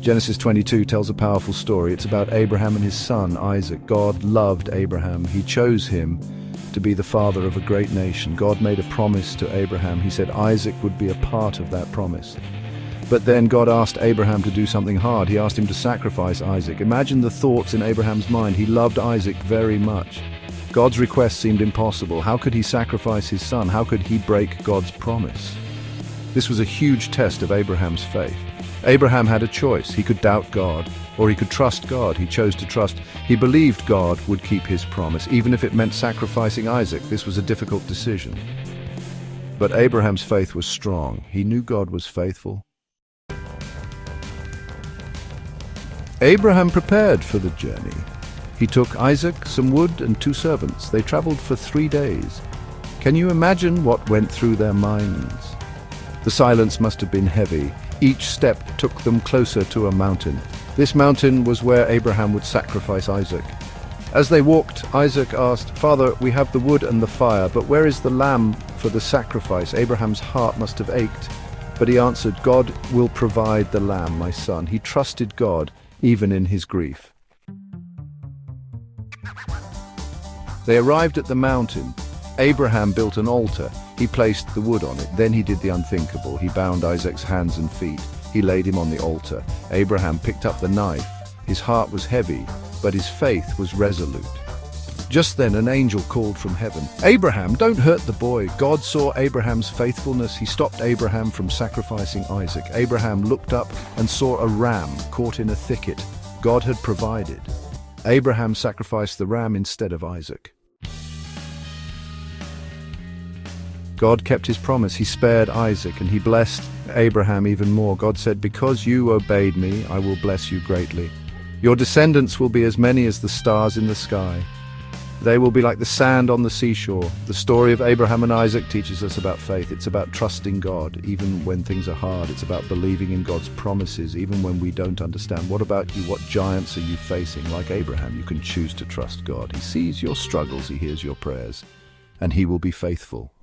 Genesis 22 tells a powerful story. It's about Abraham and his son, Isaac. God loved Abraham. He chose him to be the father of a great nation. God made a promise to Abraham. He said Isaac would be a part of that promise. But then God asked Abraham to do something hard. He asked him to sacrifice Isaac. Imagine the thoughts in Abraham's mind. He loved Isaac very much. God's request seemed impossible. How could he sacrifice his son? How could he break God's promise? This was a huge test of Abraham's faith. Abraham had a choice. He could doubt God, or he could trust God. He chose to trust. He believed God would keep his promise, even if it meant sacrificing Isaac. This was a difficult decision. But Abraham's faith was strong. He knew God was faithful. Abraham prepared for the journey. He took Isaac, some wood, and 2 servants. They traveled for 3 days. Can you imagine what went through their minds? The silence must have been heavy. Each step took them closer to a mountain. This mountain was where Abraham would sacrifice Isaac. As they walked, Isaac asked, "Father, we have the wood and the fire, but where is the lamb for the sacrifice?" Abraham's heart must have ached, but he answered, "God will provide the lamb, my son." He trusted God, even in his grief. They arrived at the mountain. Abraham built an altar. He placed the wood on it. Then he did the unthinkable. He bound Isaac's hands and feet. He laid him on the altar. Abraham picked up the knife. His heart was heavy, but his faith was resolute. Just then an angel called from heaven, "Abraham, don't hurt the boy." God saw Abraham's faithfulness. He stopped Abraham from sacrificing Isaac. Abraham looked up and saw a ram caught in a thicket. God had provided. Abraham sacrificed the ram instead of Isaac. God kept his promise. He spared Isaac and he blessed Abraham even more. God said, "Because you obeyed me, I will bless you greatly. Your descendants will be as many as the stars in the sky. They will be like the sand on the seashore." The story of Abraham and Isaac teaches us about faith. It's about trusting God, even when things are hard. It's about believing in God's promises, even when we don't understand. What about you? What giants are you facing? Like Abraham, you can choose to trust God. He sees your struggles, he hears your prayers, and he will be faithful.